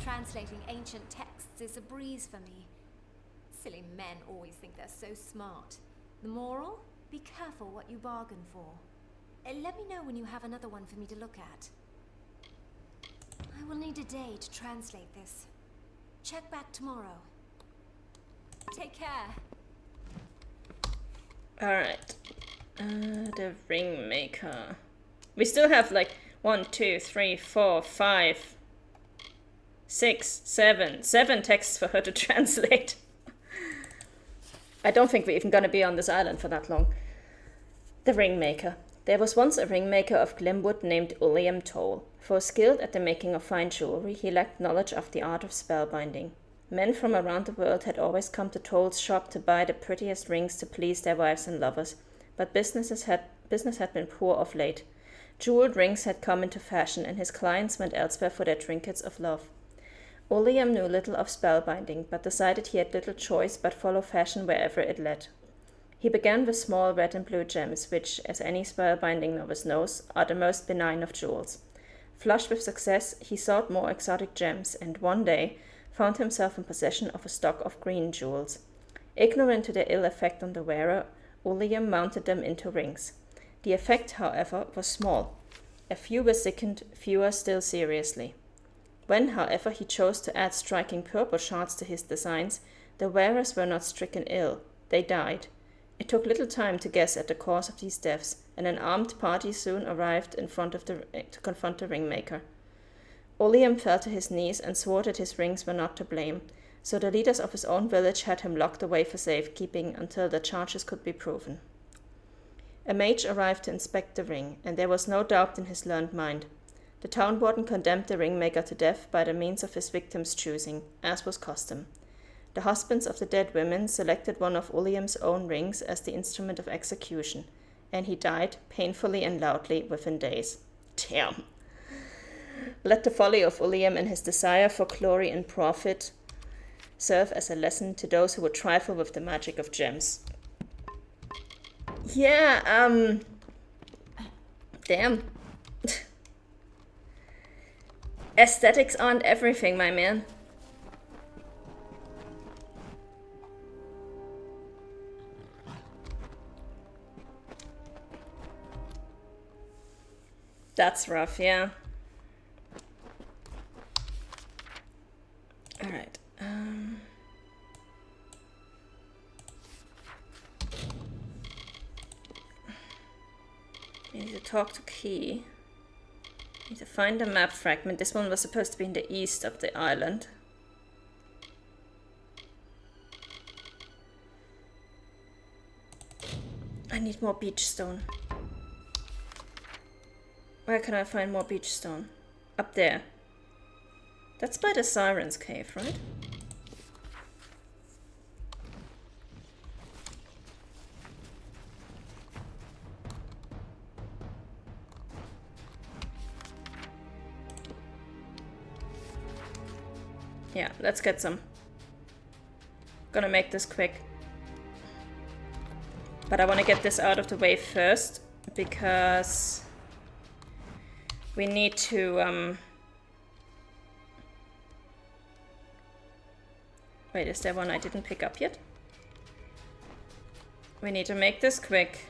translating ancient texts is a breeze for me. Silly men always think they're so smart. The moral? Be careful what you bargain for. Let me know when you have another one for me to look at. I will need a day to translate this. Check back tomorrow. Take care. Alright. The Ringmaker. We still have like 1, 2, 3, 4, 5, 6, 7 texts for her to translate. I don't think we're even gonna be on this island for that long. The Ringmaker. There was once a ringmaker of Glimwood named Uliam Toll. For skilled at the making of fine jewelry, he lacked knowledge of the art of spellbinding. Men from around the world had always come to Toll's shop to buy the prettiest rings to please their wives and lovers, but business had been poor of late. Jeweled rings had come into fashion, and his clients went elsewhere for their trinkets of love. Uliam knew little of spellbinding, but decided he had little choice but follow fashion wherever it led. He began with small red and blue gems, which, as any spellbinding novice knows, are the most benign of jewels. Flushed with success, he sought more exotic gems, and one day found himself in possession of a stock of green jewels. Ignorant to their ill effect on the wearer, Uliam mounted them into rings. The effect, however, was small. A few were sickened, fewer still seriously. When, however, he chose to add striking purple shards to his designs, the wearers were not stricken ill, they died. It took little time to guess at the cause of these deaths, and an armed party soon arrived to confront the ringmaker. Uliam fell to his knees and swore that his rings were not to blame, so the leaders of his own village had him locked away for safekeeping until the charges could be proven. A mage arrived to inspect the ring, and there was no doubt in his learned mind. The town warden condemned the ringmaker to death by the means of his victim's choosing, as was custom. The husbands of the dead women selected one of Uliam's own rings as the instrument of execution, and he died, painfully and loudly, within days. Damn. Let the folly of Uliam and his desire for glory and profit serve as a lesson to those who would trifle with the magic of gems. Yeah, damn. Aesthetics aren't everything, my man. That's rough, yeah. Alright. We need to talk to Key. Need to find a map fragment. This one was supposed to be in the east of the island. I need more beach stone. Where can I find more beach stone? Up there. That's by the Siren's Cave, right? Yeah, let's get some. Gonna make this quick. But I want to get this out of the way first, because we need to, wait, is there one I didn't pick up yet? We need to make this quick,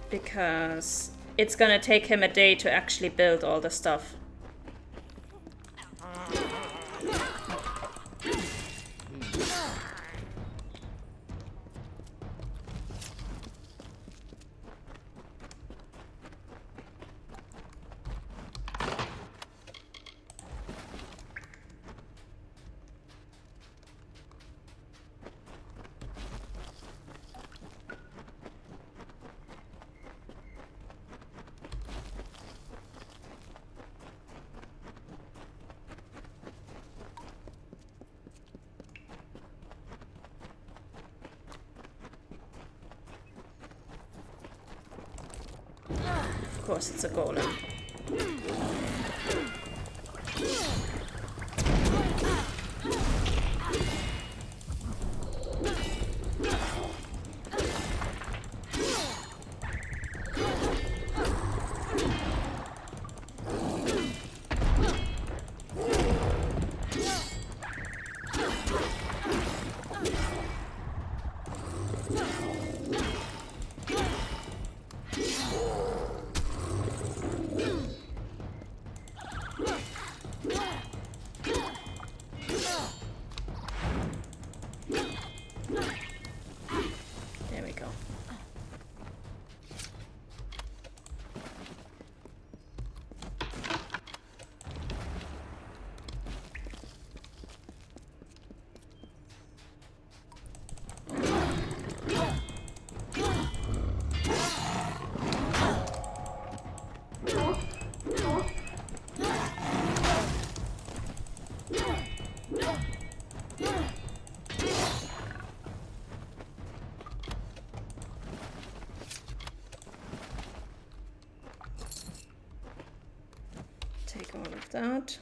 because it's gonna take him a day to actually build all the stuff. Of course, it's a golem. all of that.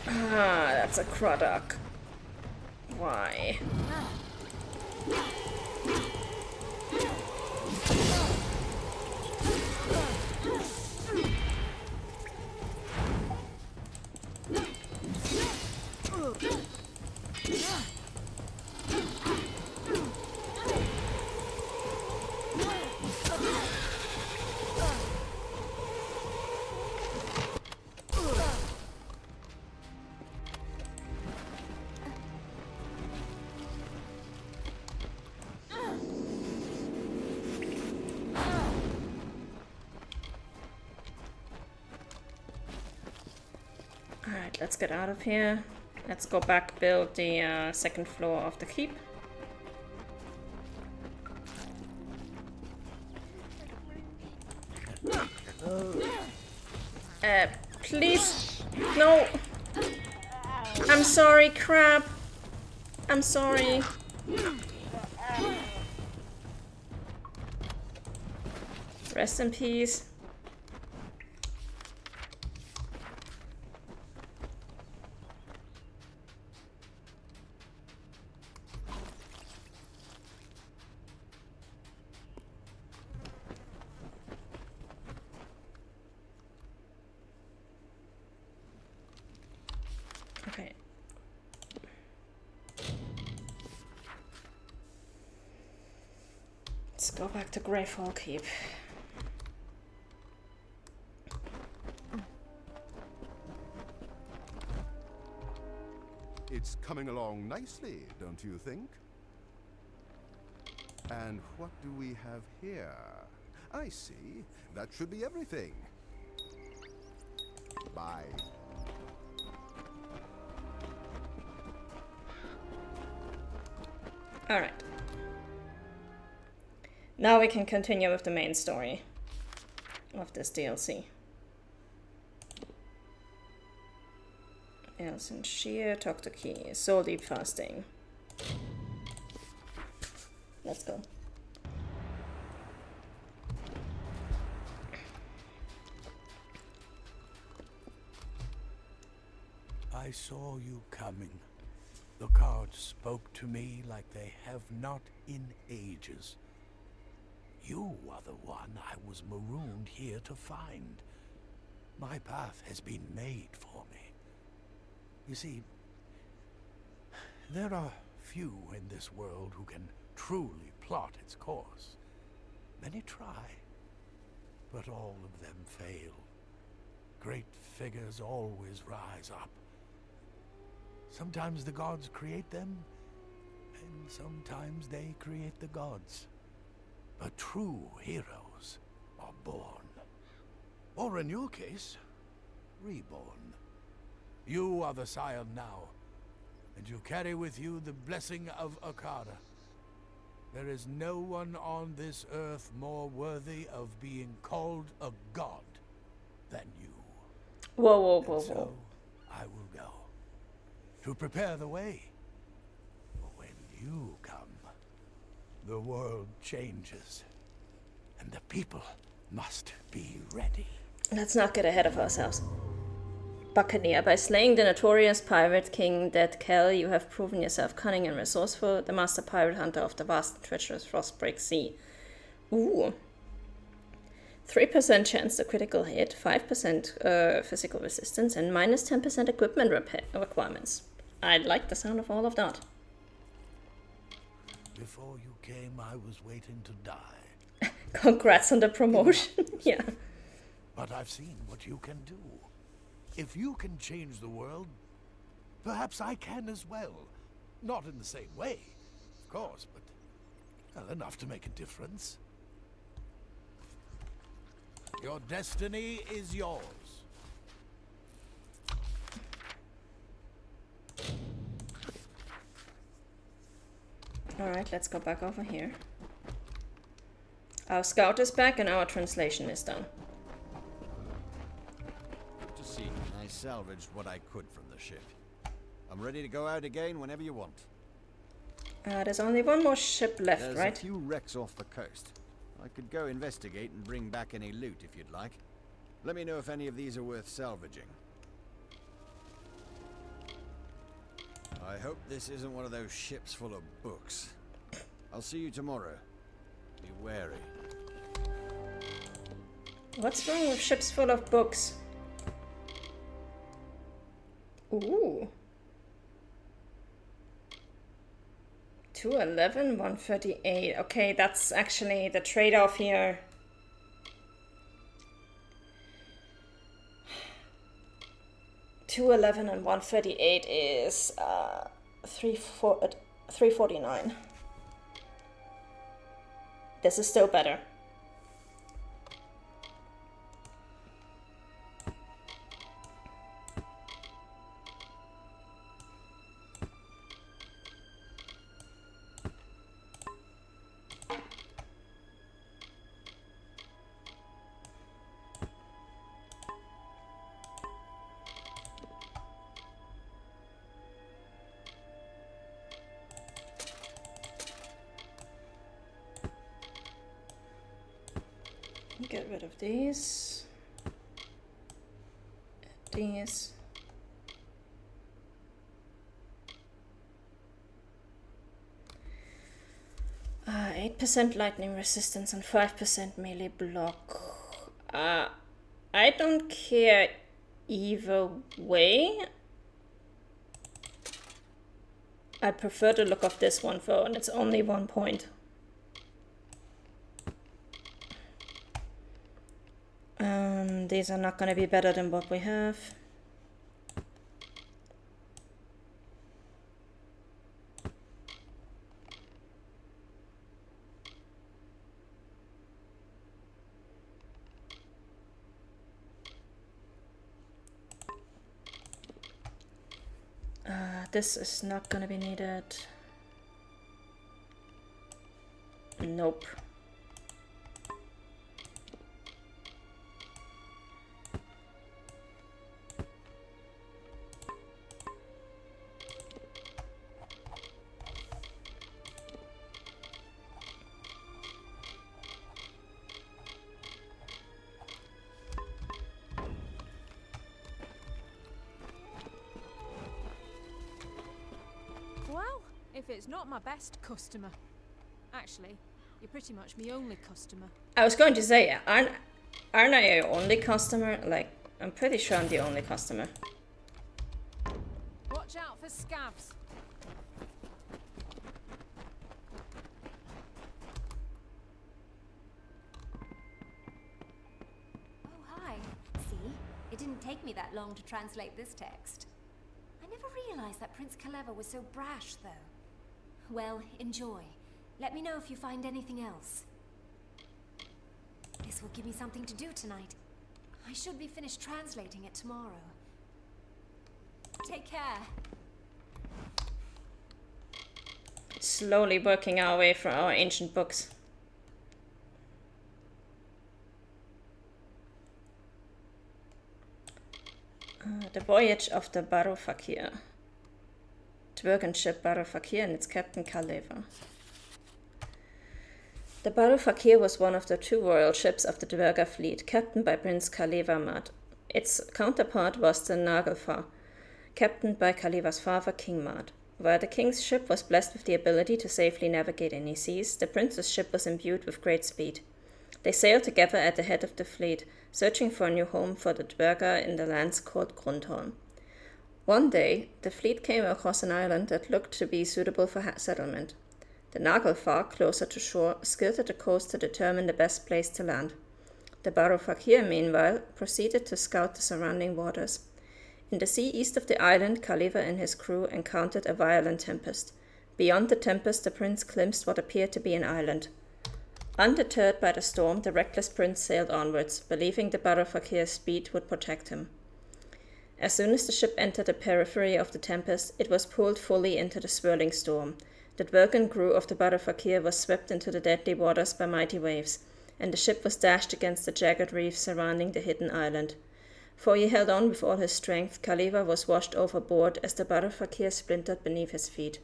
Ah, that's a Croddock. Why? Alright, let's get out of here. Let's go back, build the second floor of the keep. Please, no. I'm sorry, crab. I'm sorry. Rest in peace. Okay. Let's go back to Greyfall Keep. It's coming along nicely, don't you think? And what do we have here? I see. That should be everything. Bye. Alright. Now we can continue with the main story of this DLC. Elson Shear, talk to Key, Soul Deep Fasting. Let's go. I saw you coming. The cards spoke to me like they have not in ages. You are the one I was marooned here to find. My path has been made for me. You see, there are few in this world who can truly plot its course. Many try, but all of them fail. Great figures always rise up. Sometimes the gods create them, and sometimes they create the gods. But true heroes are born. Or in your case, reborn. You are the Scion now, and you carry with you the blessing of Okada. There is no one on this earth more worthy of being called a god than you. Whoa, whoa, whoa, So whoa. I will go to prepare the way. For when you come, the world changes, and the people must be ready. Let's not get ahead of ourselves. Buccaneer, by slaying the notorious pirate king Dead Kell, you have proven yourself cunning and resourceful, the master pirate hunter of the vast and treacherous Frostbreak Sea. Ooh. 3% chance to critical hit, 5% physical resistance, and minus 10% equipment requirements. I like the sound of all of that. Before you came, I was waiting to die. Congrats on the promotion. Yeah. But I've seen what you can do. If you can change the world, perhaps I can as well. Not in the same way, of course, but well, enough to make a difference. Your destiny is yours. Alright, let's go back over here. Our scout is back and our translation is done. To see, I salvaged what I could from the ship. I'm ready to go out again whenever you want. There's only one more ship left, There's right? a few wrecks off the coast. I could go investigate and bring back any loot if you'd like. Let me know if any of these are worth salvaging. I hope this isn't one of those ships full of books. I'll see you tomorrow. Be wary. What's wrong with ships full of books? Ooh. 211, 138. Okay, that's actually the trade-off here. $211 and 138 is 349. This is still better. Get rid of these. These. Uh, 8% lightning resistance and 5% melee block. I don't care either way. I prefer the look of this one though, and it's only 1 point. These are not going to be better than what we have. This is not going to be needed. Nope. If it's not my best customer. Actually, you're pretty much my only customer. I was going to say, aren't I your only customer? Like, I'm pretty sure I'm the only customer. Watch out for scavs. Oh, hi. See? It didn't take me that long to translate this text. I never realized that Prince Kaleva was so brash, though. Well, enjoy. Let me know if you find anything else. This will give me something to do tonight. I should be finished translating it tomorrow. Take care. Slowly working our way through our ancient books. The voyage of the Barofakir. Dwergen ship Barofakir and its captain Kaleva. The Barofakir was one of the 2 royal ships of the Dwerga fleet, captained by Prince Kaleva Mad. Its counterpart was the Nagelfar, captained by Kaleva's father, King Mad. While the king's ship was blessed with the ability to safely navigate any seas, the prince's ship was imbued with great speed. They sailed together at the head of the fleet, searching for a new home for the Dwerga in the lands called Grundholm. One day, the fleet came across an island that looked to be suitable for settlement. The Nagelfar, closer to shore, skirted the coast to determine the best place to land. The Barofakir, meanwhile, proceeded to scout the surrounding waters. In the sea east of the island, Kaleva and his crew encountered a violent tempest. Beyond the tempest, the prince glimpsed what appeared to be an island. Undeterred by the storm, the reckless prince sailed onwards, believing the Barofakir's speed would protect him. As soon as the ship entered the periphery of the tempest, it was pulled fully into the swirling storm. The Dwergen crew of the Barofakir was swept into the deadly waters by mighty waves, and the ship was dashed against the jagged reef surrounding the hidden island. For he held on with all his strength, Kaleva was washed overboard as the Barofakir splintered beneath his feet.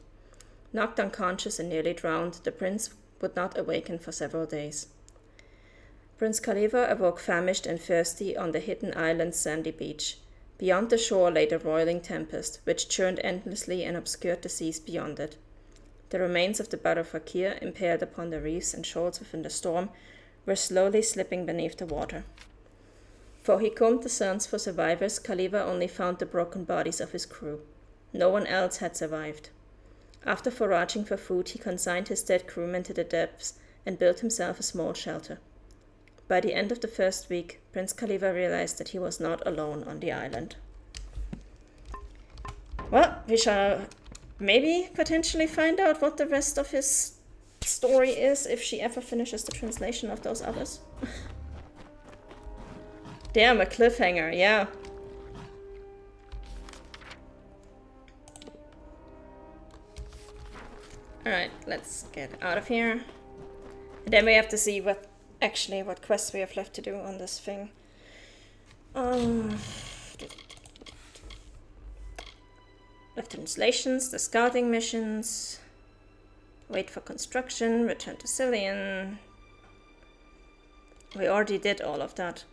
Knocked unconscious and nearly drowned, the prince would not awaken for several days. Prince Khalifa awoke famished and thirsty on the hidden island's sandy beach. Beyond the shore lay the roiling tempest, which churned endlessly and obscured the seas beyond it. The remains of the Badr Fakir, impaled upon the reefs and shoals within the storm, were slowly slipping beneath the water. Though he combed the sands for survivors, Khalifa only found the broken bodies of his crew. No one else had survived. After foraging for food, he consigned his dead crewmen to the depths and built himself a small shelter. By the end of the first week, Prince Khalifa realized that he was not alone on the island. Well, we shall maybe potentially find out what the rest of his story is if she ever finishes the translation of those others. Damn, a cliffhanger, yeah. Alright, let's get out of here. And then we have to see what quests we have left to do on this thing. Left translations, the scouting missions, wait for construction, return to Cillian. We already did all of that.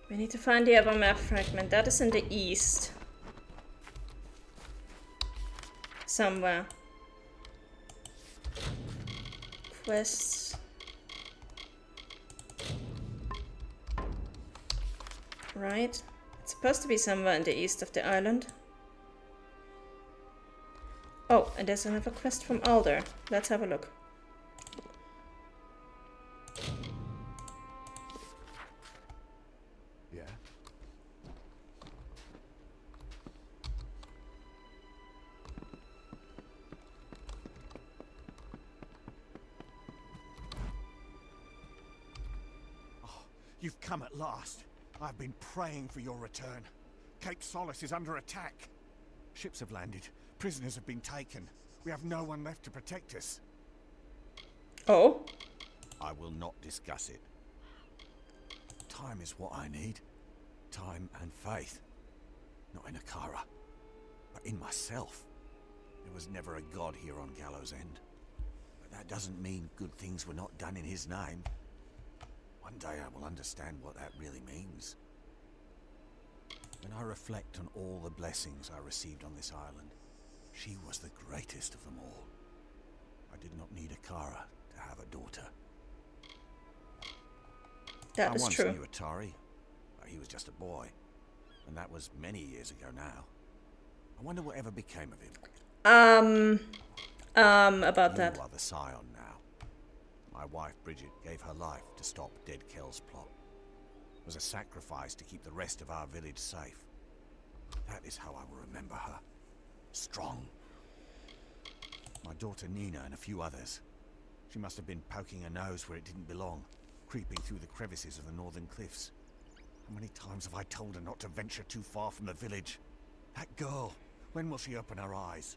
We need to find the other map fragment. That is in the east. Somewhere. Quests. Right. It's supposed to be somewhere in the east of the island. Oh, and there's another quest from Alder. Let's have a look. You've come at last. I've been praying for your return. Cape Solace is under attack. Ships have landed. Prisoners have been taken. We have no one left to protect us. Oh? I will not discuss it. Time is what I need. Time and faith. Not in Akara, but in myself. There was never a god here on Gallows End. But that doesn't mean good things were not done in his name. One day I will understand what that really means. When I reflect on all the blessings I received on this island, she was the greatest of them all. I did not need Akara to have a daughter. That is true. I once knew Atari, but he was just a boy. And that was many years ago now. I wonder what ever became of him. About that. You are the scion now. My wife, Bridget, gave her life to stop Dead Kell's plot. It was a sacrifice to keep the rest of our village safe. That is how I will remember her. Strong. My daughter Nina and a few others. She must have been poking her nose where it didn't belong, creeping through the crevices of the northern cliffs. How many times have I told her not to venture too far from the village? That girl, when will she open her eyes?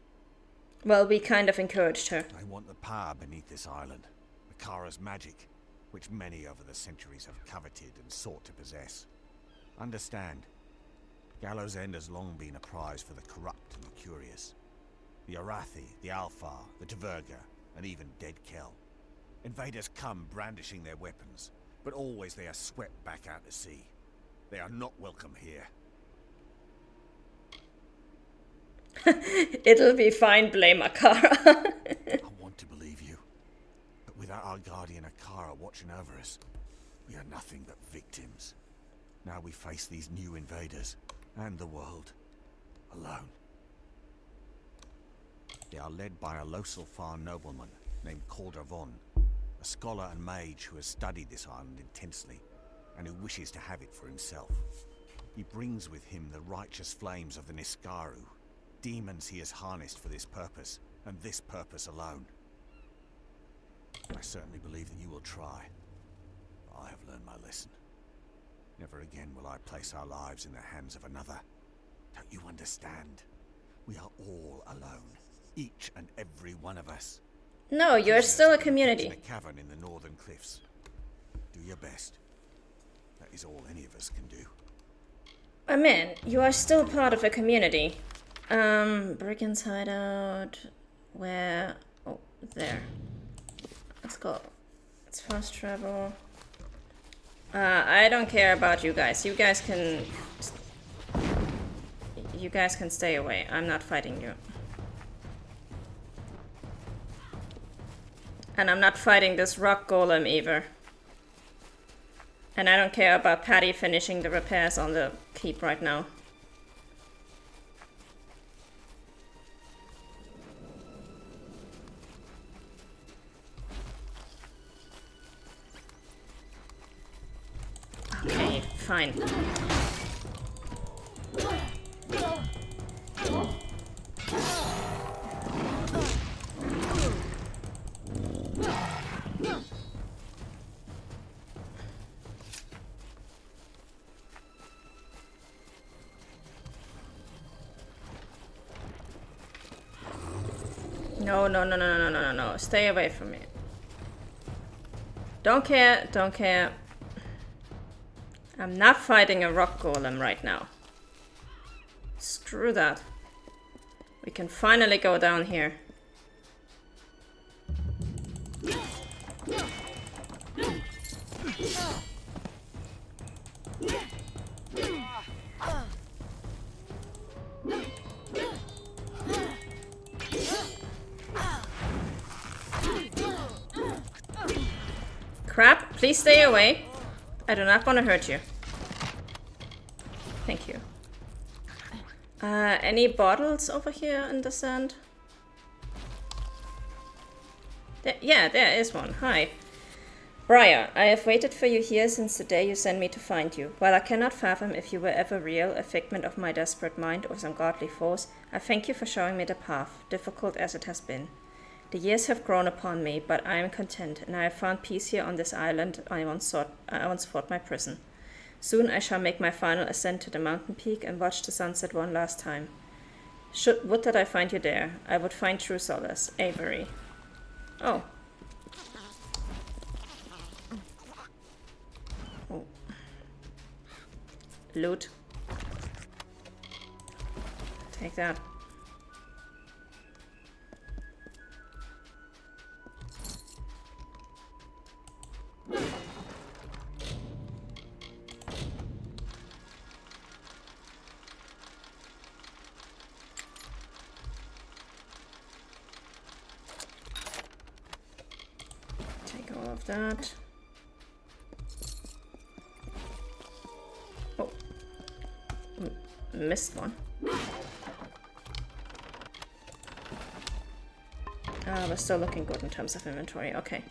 Well, we kind of encouraged her. I want the power beneath this island. Akara's magic, which many over the centuries have coveted and sought to possess. Understand, Gallows End has long been a prize for the corrupt and the curious. The Arathi, the Alfar, the Tverga, and even Dead Kell. Invaders come brandishing their weapons, but always they are swept back out to sea. They are not welcome here. It'll be fine, blame Akara. I want to believe you. But without our guardian Akara watching over us, we are nothing but victims. Now we face these new invaders, and the world, alone. They are led by a Losalfar nobleman named Calder Von, a scholar and mage who has studied this island intensely, and who wishes to have it for himself. He brings with him the righteous flames of the Niskaru, demons he has harnessed for this purpose, and this purpose alone. I certainly believe that you will try. I have learned my lesson. Never again will I place our lives in the hands of another. Don't you understand? We are all alone, Each and every one of us. No, you're Prisoners still a have been kept community. in a cavern in the northern cliffs. Do your best. That is all any of us can do. I mean, you are still part of a community. Brigand's hideout. Where? Oh, there. Let's go. Let's fast travel. I don't care about you guys. You guys can stay away. I'm not fighting you. And I'm not fighting this rock golem either. And I don't care about Patty finishing the repairs on the keep right now. Okay, fine. No. Stay away from me. Don't care, don't care. I'm not fighting a rock golem right now. Screw that. We can finally go down here. Crap, please stay away. I do not want to hurt you. Thank you. Any bottles over here in the sand? Yeah, there is one. Hi. Briar, I have waited for you here since the day you sent me to find you. While I cannot fathom if you were ever real, a figment of my desperate mind, or some godly force, I thank you for showing me the path, difficult as it has been. The years have grown upon me, but I am content, and I have found peace here on this island I once thought my prison. Soon I shall make my final ascent to the mountain peak and watch the sunset one last time. Would that I find you there. I would find true solace. Avery. Oh. Oh. Loot. Take that. Take all of that. Oh. Missed one. We're still looking good in terms of inventory. Okay.